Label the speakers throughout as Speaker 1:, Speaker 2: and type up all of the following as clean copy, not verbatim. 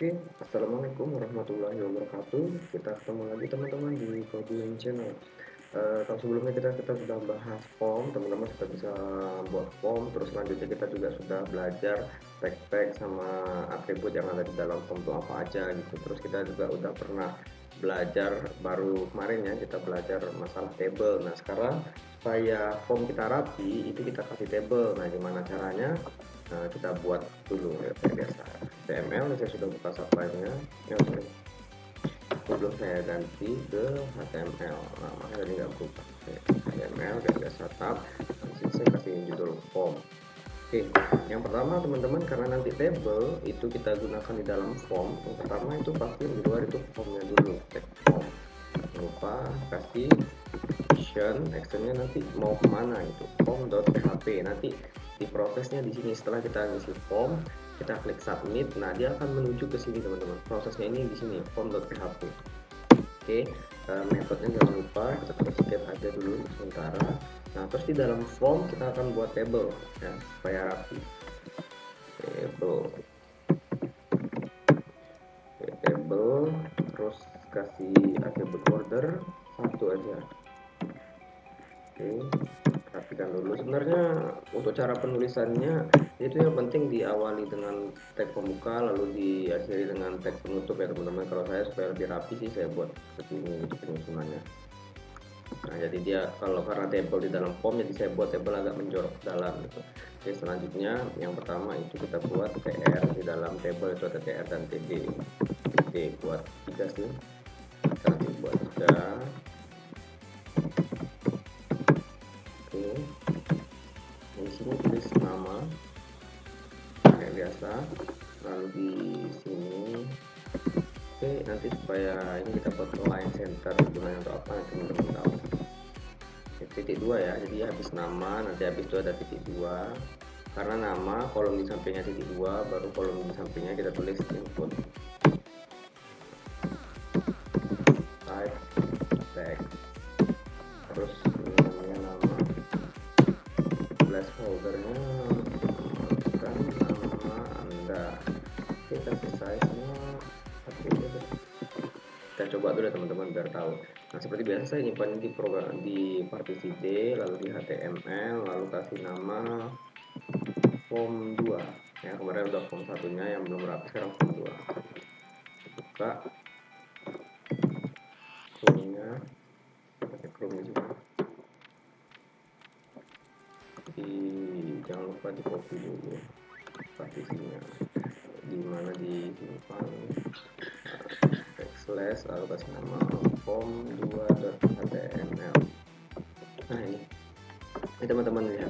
Speaker 1: Oke, assalamualaikum warahmatullahi wabarakatuh. Kita ketemu lagi teman-teman di Coding Channel. Kalau sebelumnya kita sudah bahas form, teman-teman sudah bisa buat form. Terus selanjutnya kita juga sudah belajar tag-tag sama atribut yang ada di dalam form itu apa aja gitu. Terus kita juga udah pernah belajar baru kemarin ya, kita belajar masalah table. Nah sekarang supaya form kita rapi, itu kita kasih table. Nah gimana caranya? Nah, kita buat dulu ya kayak biasa. HTML saya sudah buka supply-nya. Ya, sorry. Sebelum saya ganti ke HTML. Nah, makanya tadi nggak berubah. HTML kayak biasa tab. Nanti saya kasih judul form. Oke, yang pertama teman-teman, karena nanti table itu kita gunakan di dalam form. Yang pertama itu pasti di luar itu formnya dulu. Tag form. Jangan lupa kasih actionnya nanti mau kemana itu form.php. Nanti di prosesnya di sini setelah kita ngisi form, kita klik submit. Nah dia akan menuju ke sini teman-teman. Prosesnya ini di sini form.php. Oke, metodenya jangan lupa kita terus skip aja dulu sementara. Nah terus di dalam form kita akan buat table ya supaya rapi. Table terus kasih attribute order satu aja. Oke, perhatikan dulu. Sebenarnya untuk cara penulisannya itu yang penting diawali dengan tag pembuka lalu diakhiri dengan tag penutup ya teman-teman. Kalau saya supaya lebih rapi sih saya buat begini untuk penyusunannya. Nah jadi dia kalau karena table di dalam form jadi saya buat table agak menjorok ke dalam gitu. Oke, selanjutnya yang pertama itu kita buat tr. Di dalam table itu ada tr dan td. Oke, buat 3 sih. Kita nanti buat 3. Di sini tulis nama kayak biasa, lalu di sini nanti supaya ini kita buat line center gunanya untuk apa nanti teman-teman tahu. Titik 2 ya, jadi habis nama nanti habis itu ada titik 2 karena nama kolom di sampingnya titik 2 baru kolom di sampingnya kita tulis input type text, terus namanya nama, placeholdernya masukkan nama Anda. Kita kasih size nya kita coba dulu ya teman-teman biar tahu. Nah seperti biasa saya nyimpan di program di partisi D, lalu di HTML, lalu kasih nama form 2 ya, kemarin udah form satunya yang belum rapi, sekarang form 2. Buka Chrome-nya, pakai Chrome juga. Jangan lupa di copy dulu partisinya, di mana disimpan backslash lalu kasih nama form2.html. Nah ini teman-teman lihat,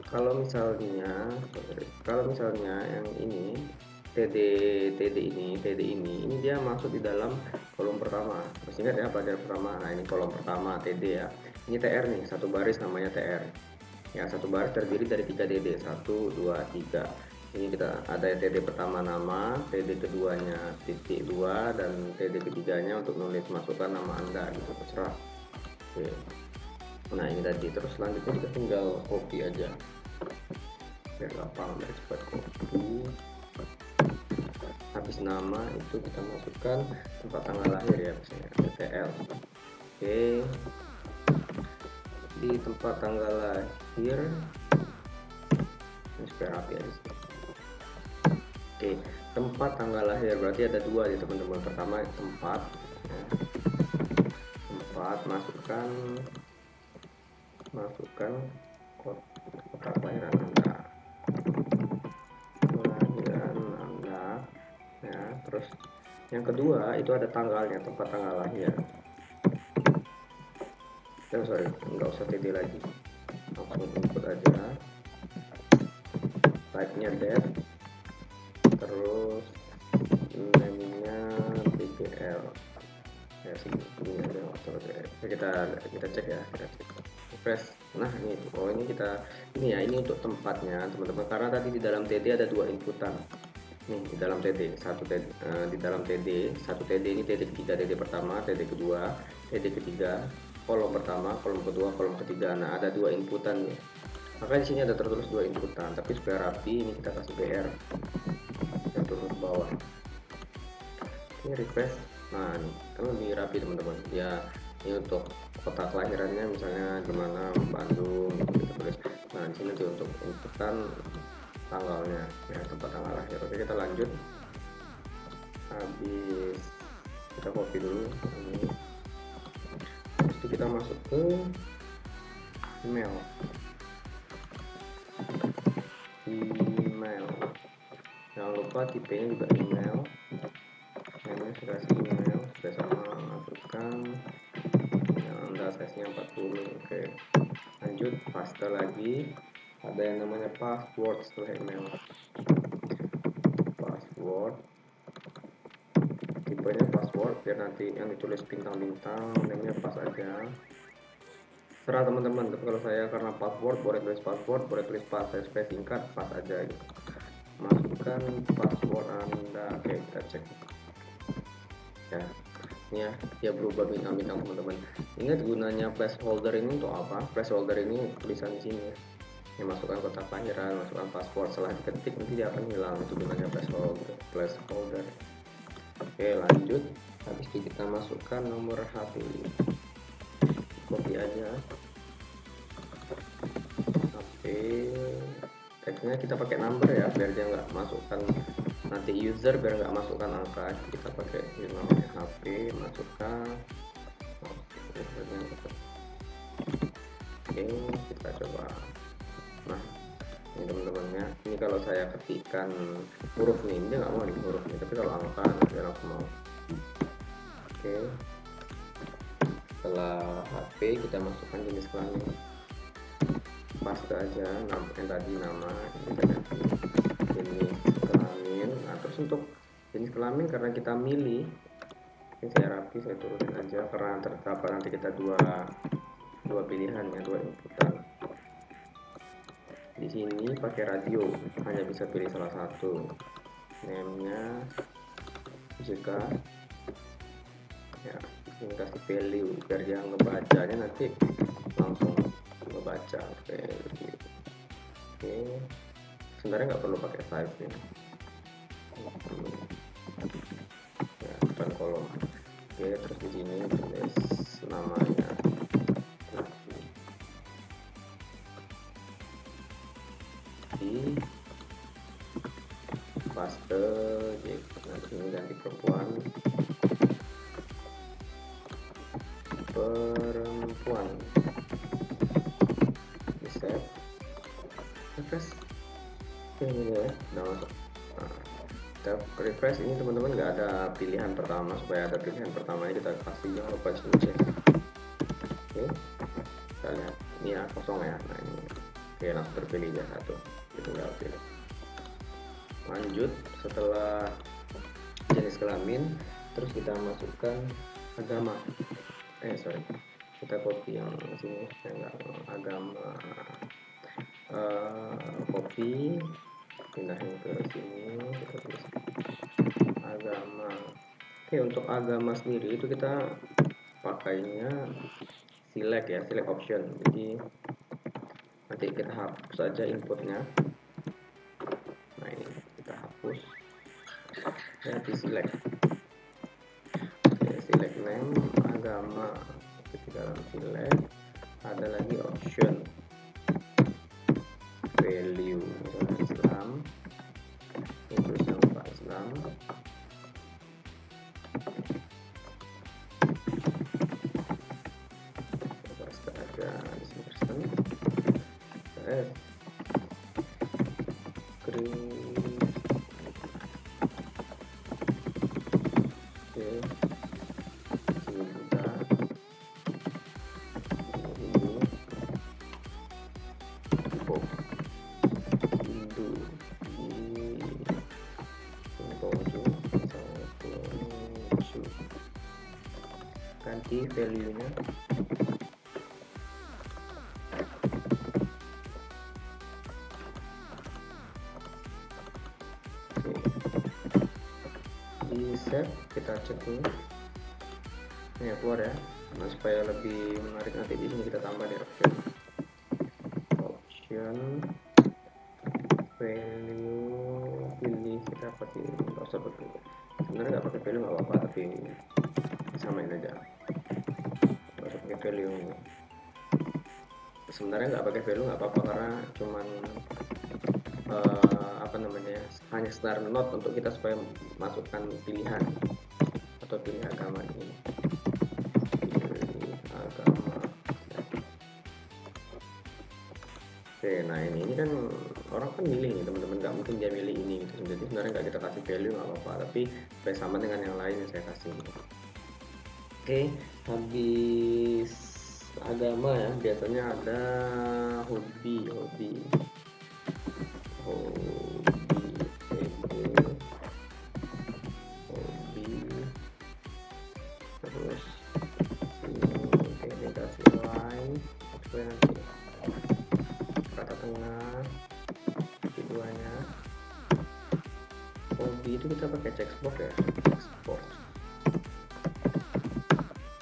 Speaker 1: kalau misalnya yang ini td ini dia masuk di dalam kolom pertama. Terus ingat ya pelajaran pertama. Nah ini kolom pertama td ya, ini tr nih, satu baris namanya tr ya, satu baris terdiri dari 3 td, 1 2 3. Ini kita ada td pertama nama, td keduanya titik 2, dan td ketiganya untuk nulis masukkan nama Anda gitu, terserah. Oke. Nah ini tadi, terus selanjutnya kita tinggal copy aja biar gampang, biar cepat copy. Habis nama itu kita masukkan tempat tanggal lahir ya, misalnya tl. Oke, di tempat tanggal lahir ini supaya rapi aja sih. Oke, tempat tanggal lahir berarti ada 2 ya teman-teman. Pertama tempat ya. Tempat masukkan kota kelahiran Anda ya. Terus yang kedua itu ada tanggalnya, tempat tanggal lahir. Sorry, nggak usah td lagi, langsung input aja, type nya date, terus name-nya bgl ya, segini aja. Kita cek ya, kita cek refresh. Nah ini ini untuk tempatnya teman-teman, karena tadi di dalam td ada 2 inputan nih, di dalam td satu td ini td ketiga, td pertama, td kedua, td ketiga, kolom pertama, kolom kedua, kolom ketiga. Nah ada 2 inputan nih, maka di sini ada tertulis 2 inputan, tapi supaya rapi ini kita kasih br yang turun ke bawah. Ini refresh. Nah, ini kan lebih rapi teman-teman ya. Ini untuk kota kelahirannya misalnya gimana, Bandung gitu, kita tulis. Nah di sini tuh untuk inputan tanggalnya ya, tempat tanggal lahir. Oke, kita lanjut. Habis kita copy dulu ini, habis itu kita masuk ke email. Jangan lupa tipenya juga email. Namanya sudah email, sudah sama masukkan yang Anda size nya 40. Oke, lanjut paste lagi. Ada yang namanya password setelah email. Password, tipenya password biar nanti yang ditulis bintang-bintang namanya pas aja. Serah teman-teman, tapi kalau saya karena password boleh tulis password, boleh tulis pas, saya singkat pas aja gitu. Masukkan password Anda. Oke, kita cek ya. Ini ya, dia berubah bintang-bintang teman-teman. Ingat gunanya placeholder ini untuk apa? Placeholder ini tulisan di sini ya. Yang masukkan kotak kelahiran, masukkan password, setelah diketik nanti dia akan hilang. Itu gunanya placeholder. Oke, lanjut. Habis itu kita masukkan nomor HP. Copy aja. HP. Teksnya kita pakai number ya, biar dia nggak masukkan nanti user, biar nggak masukkan angka. Kita pakai namanya HP, masukkan. Oke, kita coba. Nah, ini teman-temannya, ini kalau saya ketikkan huruf nih, dia nggak mau nih huruf nih, tapi kalau angka dia langsung mau. Oke, setelah HP kita masukkan jenis kelamin, paste aja yang tadi nama, kita ganti jenis kelamin. Nah, terus untuk jenis kelamin karena kita milih, ini saya rapi, saya turunin aja karena terdapat nanti kita dua pilihan ya, dua inputan. Di sini pakai radio, hanya bisa pilih salah satu. Name-nya jika ya, ini kasih value biar dia ngebacanya nanti langsung ngebaca value. Oke, sebenarnya nggak perlu pakai size ya. Ya, dan kolom. Oke, terus di sini tulis namanya. Di paste, nanti ini ganti perempuan, di save, refresh. Oke, ini ya udah masuk. Nah, kita refresh ini teman-teman, nggak ada pilihan pertama. Supaya ada pilihan pertamanya kita kasih, jangan lupa cek. Oke, kita lihat ini ya kosong ya. Nah ini oke, langsung terpilih ya satu, kita tinggal pilih. Lanjut, setelah jenis kelamin, terus kita masukkan agama. Kita copy yang sini, enggak, agama. Copy, pindahin ke sini, kita tulis agama. Oke, untuk agama sendiri itu kita pakainya select ya, select option. Jadi nanti kita hapus saja inputnya. Nah ini kita hapus ya, di select. Oke, select name agama. Ketika dalam select ada lagi option value, misalnya Islam, itu sama Islam. Ada dispersion ganti value nya. Di save, kita cek dulu ini ya, keluar ya. Nah, supaya lebih menarik nanti di sini kita tambah di option value, pilih kita pakai browser dulu. Sebenarnya nggak pakai value nggak apa-apa, tapi samain aja, nggak usah pakai value. Sebenarnya nggak pakai value nggak apa-apa, karena cuman apa namanya, hanya sekedar note untuk kita supaya masukkan pilihan atau pilih agama ini, pilih agama. Oke, nah ini kan orang kan milih nih teman-teman, nggak mungkin dia milih ini gitu. Jadi sebenarnya nggak kita kasih value nggak apa-apa, tapi supaya sama dengan yang lain yang saya kasih. Oke, habis agama ya, biasanya ada hobi, terus ini kasih line, supaya nanti kata tengah keduanya. Hobi itu kita pakai checkbox ya, checkbox,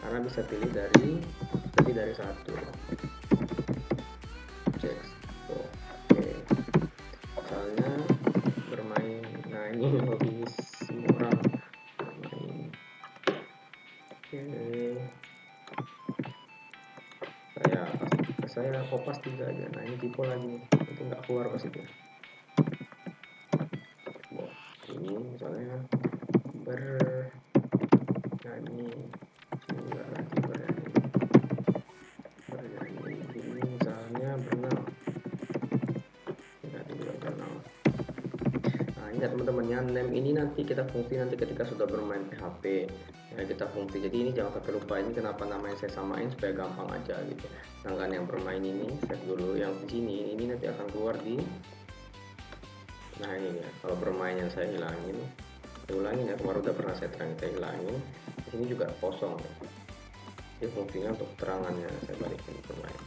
Speaker 1: karena bisa pilih dari lebih dari satu. Checkbox, oke, misalnya bermain. Nah ini hobi semua orang bermain. Oke, saya kopas 3 aja. Nah ini tipe lagi, itu nggak keluar pas itu. Ini misalnya bernyanyi, enggak lagi bernyanyi. Ini misalnya berenang, enggak juga berenang. Nah ingat teman-teman ya, name ini nanti kita fungsi nanti ketika sudah bermain PHP ya, kita fungsi. Jadi ini jangan sampai lupa, ini kenapa namanya saya samain supaya gampang aja gitu. Sedangkan yang bermain ini save dulu, yang di sini ini nanti akan keluar di, nah ini ya, kalau bermain yang saya hilangin, ulangin ya, kemarin udah pernah saya hilangin. Di sini juga kosong, ini fungsinya untuk terangannya saya balikin bermain.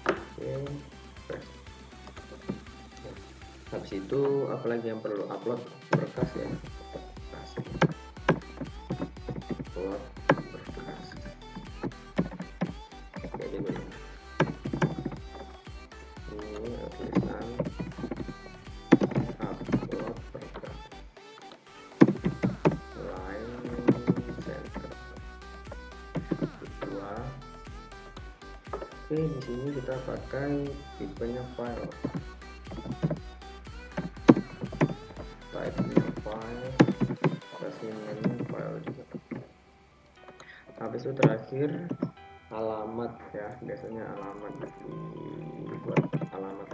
Speaker 1: Oke, press. Habis itu apalagi yang perlu, upload berkas ya, berkas, upload berkas kayak gini. Ini tulisan upload berkas, line center kedua. Oke, di sini kita pakai tipenya file, type-nya file, kasihnya file juga. Habis itu terakhir alamat ya, biasanya alamat dibuat alamat.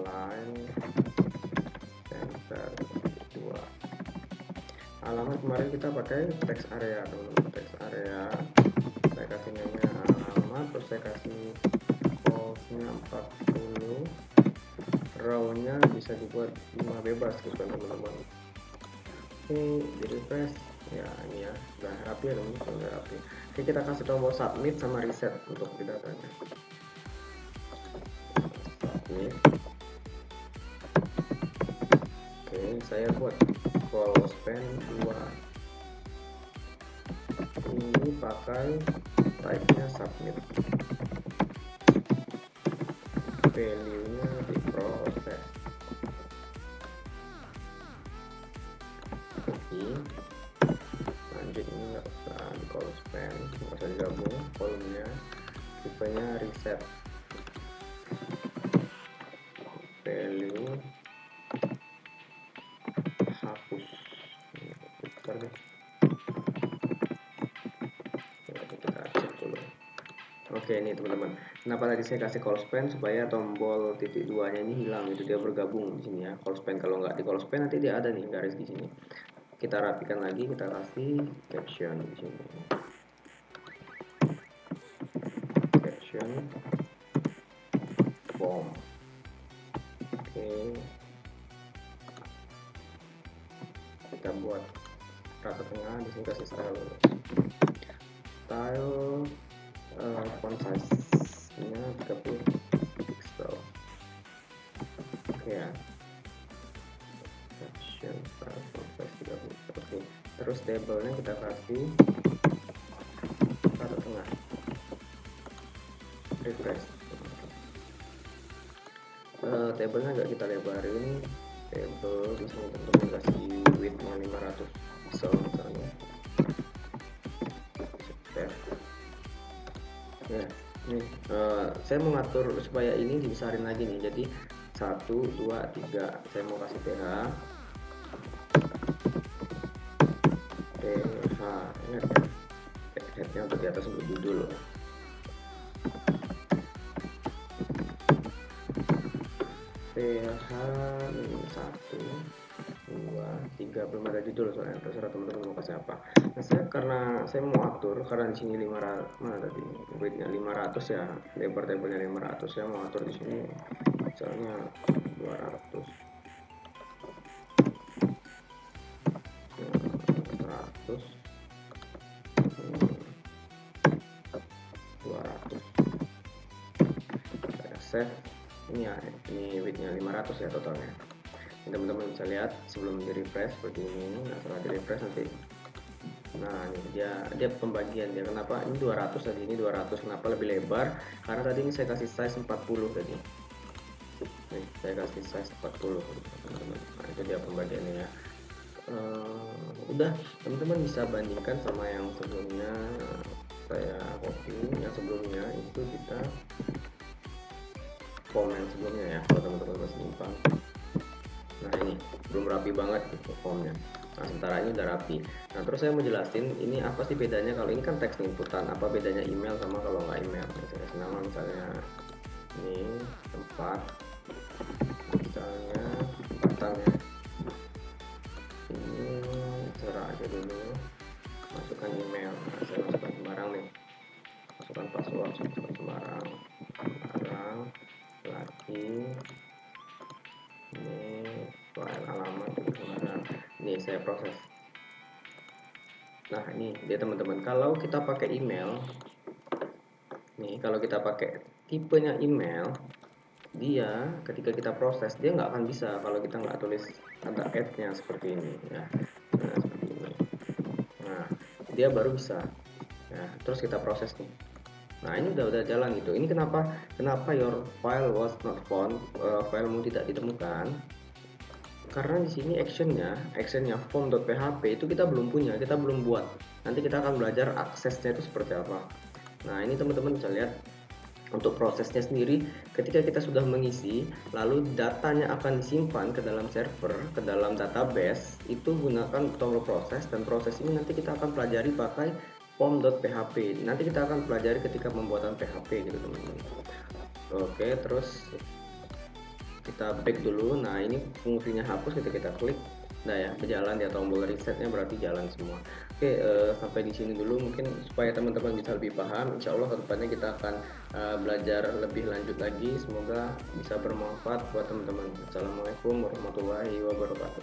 Speaker 1: Line center 2. Alamat kemarin kita pakai text area teman-teman, text area saya kasih namanya alamat, terus saya kasih column-nya 40, row-nya bisa dibuat 5 bebas gitu kan teman-teman. Oke, di refresh ya, ini ya udah rapi ya teman-teman, sudah rapi. Oke, kita kasih tombol submit sama reset untuk datanya. Submit. Oke, saya buat closepin 2. Ini pakai type-nya submit, value-nya diproses. Oke, lanjut, ini nggak usah di closepin, nggak usah digabung kolomnya, tipenya reset, value hapus. Bentar deh, kita cek dulu. Oke, ini teman-teman, kenapa tadi saya kasih closepin, supaya tombol titik 2 nya ini hilang, itu dia bergabung di sini ya. Closepin, kalau nggak di closepin nanti dia ada nih garis di sini. Kita rapikan lagi, kita kasih caption di sini, caption form. Oke, kita buat rata tengah, di sini kasih style font size nya 30 pixel. Oke ya, caption font size 30 pixel. Oke, terus labelnya kita kasih refresh. Tabelnya agak kita lebarin, table di sini teman-teman kasih widthnya 500 pixel misalnya. Ya, ini saya mau ngatur supaya ini dibesarin lagi nih, jadi 1 2 3 saya mau kasih ph ingat ya, headnya untuk di atas untuk judul. PH 1 2 3 belum ada judul soalnya, terserah teman-teman mau kasih apa. Nah, karena saya mau atur, karena di sini 500 mana tadi widthnya 500 ya, lebar tabelnya 500, saya mau atur di sini misalnya 200 200 saya save. Ini ya, ini widthnya 500 ya totalnya. Teman-teman bisa lihat sebelum di refresh seperti ini. Nah, setelah di refresh nanti, nah ini dia pembagian dia, kenapa ini 200 tadi, ini 200, kenapa lebih lebar, karena tadi ini saya kasih size 40 tadi. Nih, saya kasih size 40 teman-teman. Nah, itu dia pembagiannya ya. Udah, teman-teman bisa bandingkan sama yang sebelumnya. Saya copy yang sebelumnya itu, kita form yang sebelumnya ya, kalau teman-teman masih nyimpang. Nah, ini belum rapi banget gitu formnya. Nah, sementara ini udah rapi. Nah, terus saya mau jelasin ini apa sih bedanya. Kalau ini kan teks inputan, apa bedanya email sama kalau nggak email. Saya kasih nama misalnya ini tempat, misalnya tempatan ya. Ini serah aja dulu, masukkan email. Nah, saya masukkan sembarang nih, masukkan password, masukkan sembarang lagi. Ini file alamat sembarang. Ini saya proses. Nah, ini dia teman-teman, kalau kita pakai email nih, kalau kita pakai tipenya email, dia ketika kita proses dia nggak akan bisa kalau kita nggak tulis ada add-nya seperti ini ya. Nah, seperti ini. Nah, dia baru bisa ya, terus kita proses nih. Nah, ini udah jalan gitu. Ini kenapa your file was not found, filemu tidak ditemukan, karena di sini actionnya form.php itu kita belum punya, kita belum buat. Nanti kita akan belajar aksesnya itu seperti apa. Nah, ini teman-teman bisa lihat untuk prosesnya sendiri. Ketika kita sudah mengisi, lalu datanya akan disimpan ke dalam server, ke dalam database, itu gunakan tombol proses, dan proses ini nanti kita akan pelajari pakai form.php. Nanti kita akan pelajari ketika pembuatan PHP gitu teman-teman. Oke, terus kita back dulu. Nah, ini fungsinya hapus, ketika kita klik, nah ya, berjalan dia tombol resetnya, berarti jalan semua. Oke, sampai di sini dulu mungkin supaya teman-teman bisa lebih paham. Insya Allah kedepannya kita akan belajar lebih lanjut lagi. Semoga bisa bermanfaat buat teman-teman. Assalamualaikum warahmatullahi wabarakatuh.